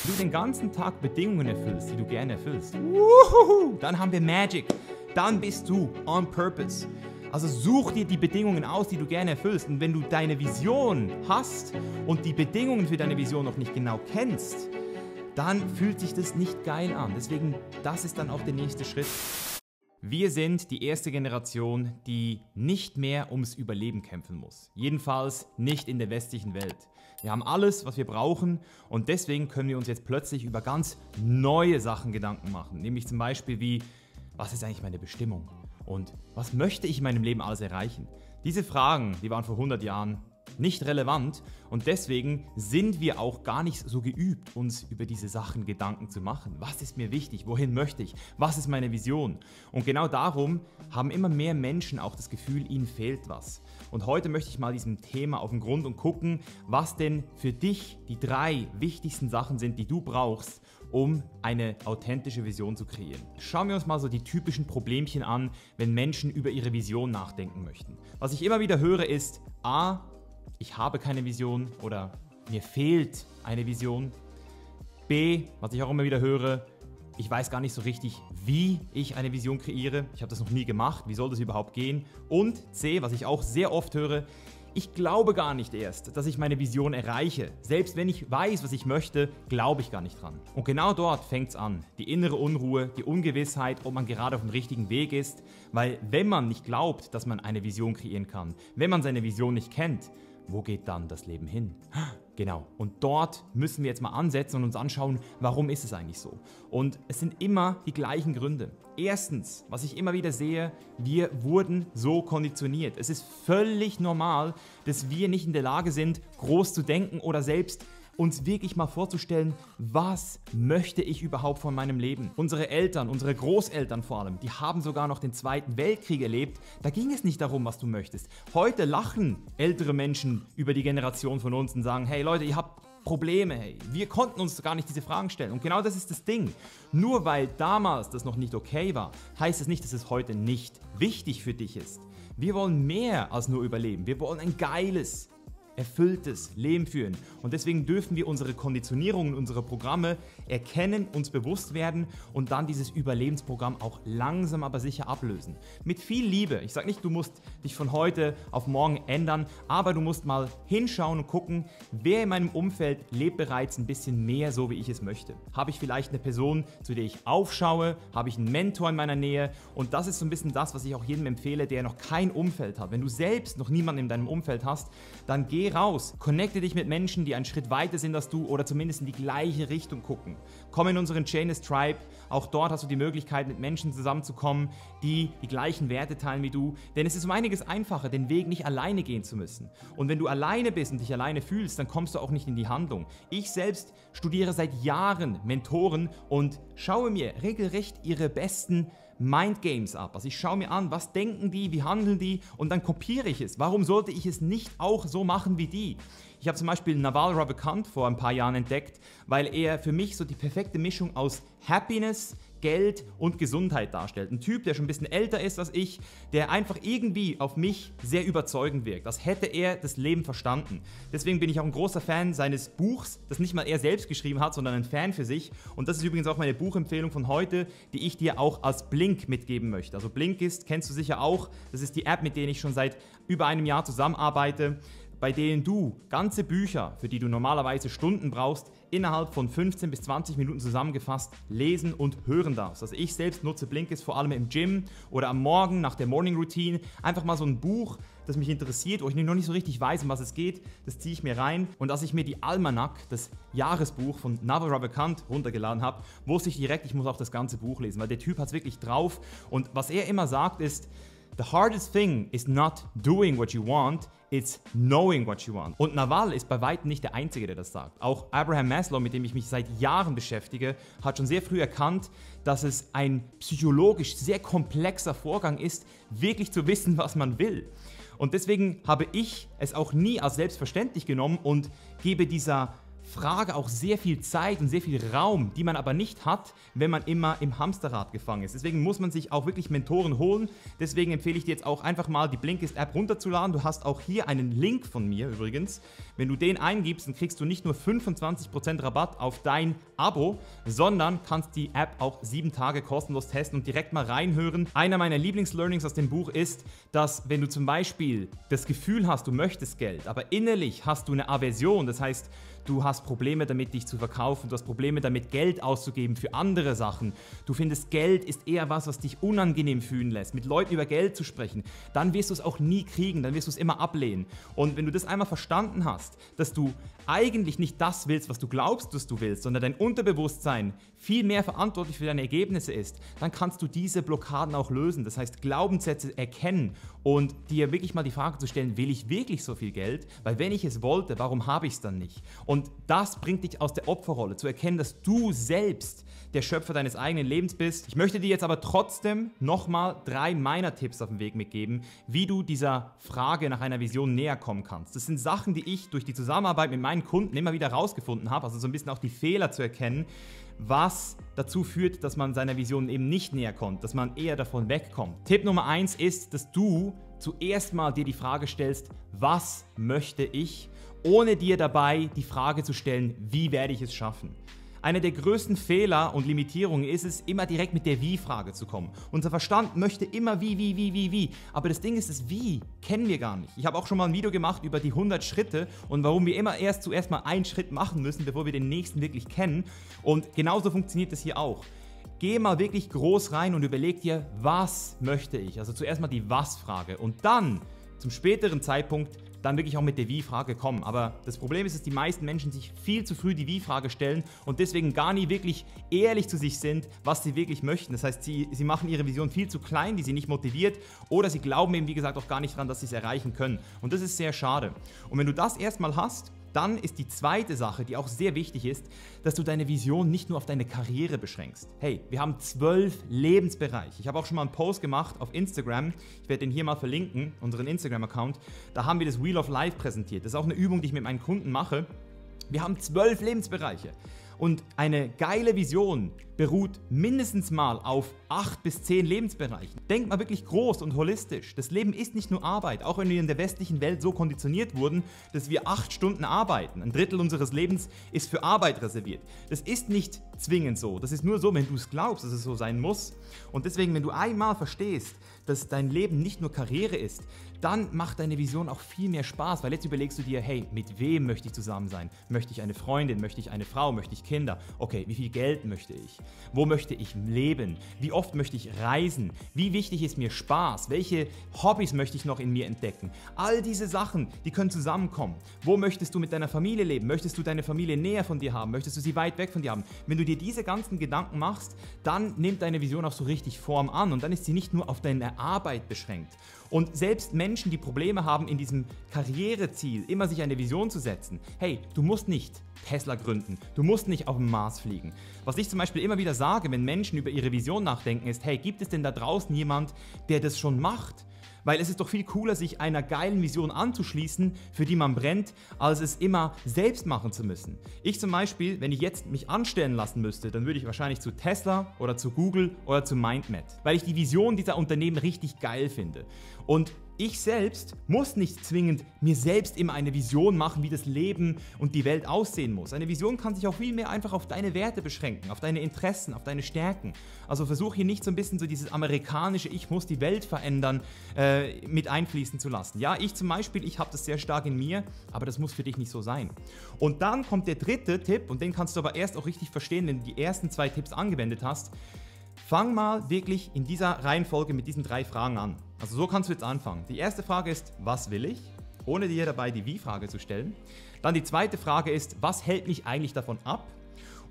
Wenn du den ganzen Tag Bedingungen erfüllst, die du gerne erfüllst, dann haben wir Magic. Dann bist du on purpose. Also such dir die Bedingungen aus, die du gerne erfüllst. Und wenn du deine Vision hast und die Bedingungen für deine Vision noch nicht genau kennst, dann fühlt sich das nicht geil an. Deswegen, das ist dann auch der nächste Schritt. Wir sind die erste Generation, die nicht mehr ums Überleben kämpfen muss. Jedenfalls nicht in der westlichen Welt. Wir haben alles, was wir brauchen, und deswegen können wir uns jetzt plötzlich über ganz neue Sachen Gedanken machen. Nämlich zum Beispiel wie, was ist eigentlich meine Bestimmung? Und was möchte ich in meinem Leben alles erreichen? Diese Fragen, die waren vor 100 Jahren nicht relevant, und deswegen sind wir auch gar nicht so geübt, uns über diese Sachen Gedanken zu machen. Was ist mir wichtig? Wohin möchte ich? Was ist meine Vision? Und genau darum haben immer mehr Menschen auch das Gefühl, ihnen fehlt was. Und heute möchte ich mal diesem Thema auf den Grund und gucken, was denn für dich die 3 wichtigsten Sachen sind, die du brauchst, um eine authentische Vision zu kreieren. Schauen wir uns mal so die typischen Problemchen an, wenn Menschen über ihre Vision nachdenken möchten. Was ich immer wieder höre ist, A, ich habe keine Vision oder mir fehlt eine Vision. B, was ich auch immer wieder höre, ich weiß gar nicht so richtig, wie ich eine Vision kreiere. Ich habe das noch nie gemacht, wie soll das überhaupt gehen? Und C, was ich auch sehr oft höre, ich glaube gar nicht erst, dass ich meine Vision erreiche. Selbst wenn ich weiß, was ich möchte, glaube ich gar nicht dran. Und genau dort fängt es an. Die innere Unruhe, die Ungewissheit, ob man gerade auf dem richtigen Weg ist. Weil wenn man nicht glaubt, dass man eine Vision kreieren kann, wenn man seine Vision nicht kennt, wo geht dann das Leben hin? Genau, und dort müssen wir jetzt mal ansetzen und uns anschauen, warum ist es eigentlich so? Und es sind immer die gleichen Gründe. Erstens, was ich immer wieder sehe, wir wurden so konditioniert. Es ist völlig normal, dass wir nicht in der Lage sind, groß zu denken oder selbst uns wirklich mal vorzustellen, was möchte ich überhaupt von meinem Leben? Unsere Eltern, unsere Großeltern vor allem, die haben sogar noch den Zweiten Weltkrieg erlebt. Da ging es nicht darum, was du möchtest. Heute lachen ältere Menschen über die Generation von uns und sagen, hey Leute, ihr habt Probleme, hey. Wir konnten uns gar nicht diese Fragen stellen. Und genau das ist das Ding. Nur weil damals das noch nicht okay war, heißt es nicht, dass es heute nicht wichtig für dich ist. Wir wollen mehr als nur überleben. Wir wollen ein geiles, erfülltes Leben führen. Und deswegen dürfen wir unsere Konditionierungen, unsere Programme erkennen, uns bewusst werden und dann dieses Überlebensprogramm auch langsam aber sicher ablösen. Mit viel Liebe. Ich sage nicht, du musst dich von heute auf morgen ändern, aber du musst mal hinschauen und gucken, wer in meinem Umfeld lebt bereits ein bisschen mehr so, wie ich es möchte. Habe ich vielleicht eine Person, zu der ich aufschaue? Habe ich einen Mentor in meiner Nähe? Und das ist so ein bisschen das, was ich auch jedem empfehle, der noch kein Umfeld hat. Wenn du selbst noch niemanden in deinem Umfeld hast, dann geh raus, connecte dich mit Menschen, die einen Schritt weiter sind als du oder zumindest in die gleiche Richtung gucken. Komm in unseren Janiec Tribe, auch dort hast du die Möglichkeit, mit Menschen zusammenzukommen, die die gleichen Werte teilen wie du, denn es ist um einiges einfacher, den Weg nicht alleine gehen zu müssen. Und wenn du alleine bist und dich alleine fühlst, dann kommst du auch nicht in die Handlung. Ich selbst studiere seit Jahren Mentoren und schaue mir regelrecht ihre besten Mindgames ab. Also ich schaue mir an, was denken die, wie handeln die, und dann kopiere ich es. Warum sollte ich es nicht auch so machen wie die? Ich habe zum Beispiel Naval Ravikant vor ein paar Jahren entdeckt, weil er für mich so die perfekte Mischung aus Happiness, Geld und Gesundheit darstellt. Ein Typ, der schon ein bisschen älter ist als ich, der einfach irgendwie auf mich sehr überzeugend wirkt. Als hätte er das Leben verstanden. Deswegen bin ich auch ein großer Fan seines Buchs, das nicht mal er selbst geschrieben hat, sondern ein Fan für sich. Und das ist übrigens auch meine Buchempfehlung von heute, die ich dir auch als Blink mitgeben möchte. Also Blinkist kennst du sicher auch. Das ist die App, mit der ich schon seit über einem Jahr zusammenarbeite, bei denen du ganze Bücher, für die du normalerweise Stunden brauchst, innerhalb von 15 bis 20 Minuten zusammengefasst lesen und hören darfst. Also ich selbst nutze Blinkist vor allem im Gym oder am Morgen nach der Morning Routine. Einfach mal so ein Buch, das mich interessiert, wo ich noch nicht so richtig weiß, um was es geht, das ziehe ich mir rein. Und als ich mir die Almanac, das Jahresbuch von Naval Ravikant, runtergeladen habe, wusste ich direkt, ich muss auch das ganze Buch lesen, weil der Typ hat es wirklich drauf. Und was er immer sagt ist, the hardest thing is not doing what you want, it's knowing what you want. Und Naval ist bei weitem nicht der Einzige, der das sagt. Auch Abraham Maslow, mit dem ich mich seit Jahren beschäftige, hat schon sehr früh erkannt, dass es ein psychologisch sehr komplexer Vorgang ist, wirklich zu wissen, was man will. Und deswegen habe ich es auch nie als selbstverständlich genommen und gebe dieser Frage auch sehr viel Zeit und sehr viel Raum, die man aber nicht hat, wenn man immer im Hamsterrad gefangen ist. Deswegen muss man sich auch wirklich Mentoren holen. Deswegen empfehle ich dir jetzt auch einfach mal die Blinkist-App runterzuladen. Du hast auch hier einen Link von mir übrigens. Wenn du den eingibst, dann kriegst du nicht nur 25% Rabatt auf dein Abo, sondern kannst die App auch 7 Tage kostenlos testen und direkt mal reinhören. Einer meiner Lieblingslearnings aus dem Buch ist, dass wenn du zum Beispiel das Gefühl hast, du möchtest Geld, aber innerlich hast du eine Aversion, das heißt, du hast Probleme damit, dich zu verkaufen, du hast Probleme damit, Geld auszugeben für andere Sachen. Du findest, Geld ist eher was dich unangenehm fühlen lässt, mit Leuten über Geld zu sprechen. Dann wirst du es auch nie kriegen, dann wirst du es immer ablehnen. Und wenn du das einmal verstanden hast, dass du eigentlich nicht das willst, was du glaubst, dass du willst, sondern dein Unterbewusstsein viel mehr verantwortlich für deine Ergebnisse ist, dann kannst du diese Blockaden auch lösen. Das heißt, Glaubenssätze erkennen und dir wirklich mal die Frage zu stellen, will ich wirklich so viel Geld? Weil wenn ich es wollte, warum habe ich es dann nicht? Und das bringt dich aus der Opferrolle, zu erkennen, dass du selbst der Schöpfer deines eigenen Lebens bist. Ich möchte dir jetzt aber trotzdem nochmal 3 meiner Tipps auf den Weg mitgeben, wie du dieser Frage nach einer Vision näher kommen kannst. Das sind Sachen, die ich durch die Zusammenarbeit mit meinen Kunden immer wieder herausgefunden habe, also so ein bisschen auch die Fehler zu erkennen, was dazu führt, dass man seiner Vision eben nicht näher kommt, dass man eher davon wegkommt. Tipp Nummer 1 ist, dass du zuerst mal dir die Frage stellst, was möchte ich, ohne dir dabei die Frage zu stellen, wie werde ich es schaffen. Einer der größten Fehler und Limitierungen ist es, immer direkt mit der Wie-Frage zu kommen. Unser Verstand möchte immer wie. Aber das Ding ist, das Wie kennen wir gar nicht. Ich habe auch schon mal ein Video gemacht über die 100 Schritte und warum wir immer zuerst mal einen Schritt machen müssen, bevor wir den nächsten wirklich kennen. Und genauso funktioniert das hier auch. Geh mal wirklich groß rein und überleg dir, was möchte ich? Also zuerst mal die Was-Frage und dann zum späteren Zeitpunkt dann wirklich auch mit der Wie-Frage kommen. Aber das Problem ist, dass die meisten Menschen sich viel zu früh die Wie-Frage stellen und deswegen gar nie wirklich ehrlich zu sich sind, was sie wirklich möchten. Das heißt, sie machen ihre Vision viel zu klein, die sie nicht motiviert, oder sie glauben eben, wie gesagt, auch gar nicht daran, dass sie es erreichen können. Und das ist sehr schade. Und wenn du das erstmal hast, dann ist die zweite Sache, die auch sehr wichtig ist, dass du deine Vision nicht nur auf deine Karriere beschränkst. Hey, wir haben 12 Lebensbereiche. Ich habe auch schon mal einen Post gemacht auf Instagram. Ich werde den hier mal verlinken, unseren Instagram-Account. Da haben wir das Wheel of Life präsentiert. Das ist auch eine Übung, die ich mit meinen Kunden mache. Wir haben 12 Lebensbereiche. Und eine geile Vision beruht mindestens mal auf 8 bis 10 Lebensbereichen. Denk mal wirklich groß und holistisch. Das Leben ist nicht nur Arbeit, auch wenn wir in der westlichen Welt so konditioniert wurden, dass wir 8 Stunden arbeiten. Ein Drittel unseres Lebens ist für Arbeit reserviert. Das ist nicht zwingend so. Das ist nur so, wenn du es glaubst, dass es so sein muss. Und deswegen, wenn du einmal verstehst, dass dein Leben nicht nur Karriere ist, dann macht deine Vision auch viel mehr Spaß, weil jetzt überlegst du dir, hey, mit wem möchte ich zusammen sein? Möchte ich eine Freundin? Möchte ich eine Frau? Möchte ich Kinder? Okay, wie viel Geld möchte ich? Wo möchte ich leben? Wie oft möchte ich reisen? Wie wichtig ist mir Spaß? Welche Hobbys möchte ich noch in mir entdecken? All diese Sachen, die können zusammenkommen. Wo möchtest du mit deiner Familie leben? Möchtest du deine Familie näher von dir haben? Möchtest du sie weit weg von dir haben? Wenn du dir diese ganzen Gedanken machst, dann nimmt deine Vision auch so richtig Form an und dann ist sie nicht nur auf deine Arbeit beschränkt. Und selbst Menschen, die Probleme haben, in diesem Karriereziel immer sich eine Vision zu setzen, hey, du musst nicht Tesla gründen, du musst nicht auf den Mars fliegen. Was ich zum Beispiel immer wieder sage, wenn Menschen über ihre Vision nachdenken, ist, hey, gibt es denn da draußen jemand, der das schon macht? Weil es ist doch viel cooler, sich einer geilen Vision anzuschließen, für die man brennt, als es immer selbst machen zu müssen. Ich zum Beispiel, wenn ich jetzt mich anstellen lassen müsste, dann würde ich wahrscheinlich zu Tesla oder zu Google oder zu MindMed, weil ich die Vision dieser Unternehmen richtig geil finde. Und ich selbst muss nicht zwingend mir selbst immer eine Vision machen, wie das Leben und die Welt aussehen muss. Eine Vision kann sich auch viel mehr einfach auf deine Werte beschränken, auf deine Interessen, auf deine Stärken. Also versuch hier nicht so ein bisschen so dieses amerikanische Ich muss die Welt verändern mit einfließen zu lassen. Ja, ich zum Beispiel, ich habe das sehr stark in mir, aber das muss für dich nicht so sein. Und dann kommt der dritte Tipp und den kannst du aber erst auch richtig verstehen, wenn du die ersten 2 Tipps angewendet hast. Fang mal wirklich in dieser Reihenfolge mit diesen 3 Fragen an. Also so kannst du jetzt anfangen. Die erste Frage ist, was will ich? Ohne dir dabei die Wie-Frage zu stellen. Dann die zweite Frage ist, was hält mich eigentlich davon ab?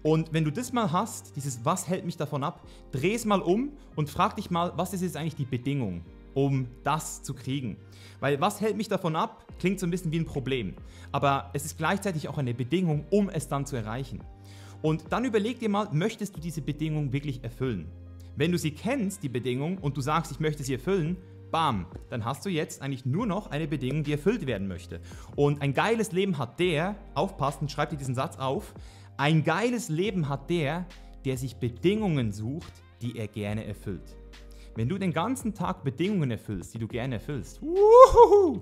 Und wenn du das mal hast, dieses was hält mich davon ab, dreh es mal um und frag dich mal, was ist jetzt eigentlich die Bedingung, um das zu kriegen? Weil was hält mich davon ab, klingt so ein bisschen wie ein Problem. Aber es ist gleichzeitig auch eine Bedingung, um es dann zu erreichen. Und dann überleg dir mal, möchtest du diese Bedingung wirklich erfüllen? Wenn du sie kennst, die Bedingung, und du sagst, ich möchte sie erfüllen, bam, dann hast du jetzt eigentlich nur noch eine Bedingung, die erfüllt werden möchte. Und ein geiles Leben hat der, aufpasst und schreib dir diesen Satz auf, ein geiles Leben hat der sich Bedingungen sucht, die er gerne erfüllt. Wenn du den ganzen Tag Bedingungen erfüllst, die du gerne erfüllst,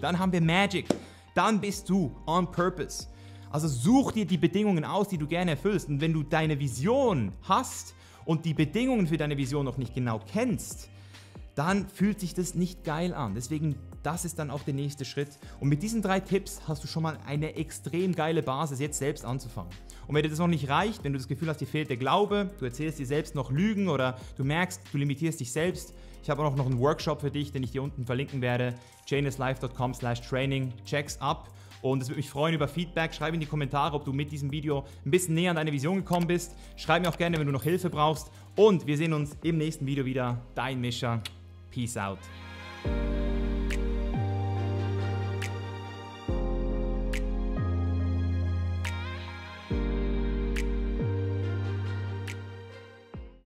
dann haben wir Magic, dann bist du on purpose. Also such dir die Bedingungen aus, die du gerne erfüllst. Und wenn du deine Vision hast und die Bedingungen für deine Vision noch nicht genau kennst, dann fühlt sich das nicht geil an. Deswegen, das ist dann auch der nächste Schritt. Und mit diesen 3 Tipps hast du schon mal eine extrem geile Basis, jetzt selbst anzufangen. Und wenn dir das noch nicht reicht, wenn du das Gefühl hast, dir fehlt der Glaube, du erzählst dir selbst noch Lügen oder du merkst, du limitierst dich selbst, ich habe auch noch einen Workshop für dich, den ich dir unten verlinken werde, janislife.com/training. Check's ab. Und es würde mich freuen über Feedback. Schreib in die Kommentare, ob du mit diesem Video ein bisschen näher an deine Vision gekommen bist. Schreib mir auch gerne, wenn du noch Hilfe brauchst. Und wir sehen uns im nächsten Video wieder. Dein Mischa. Peace out.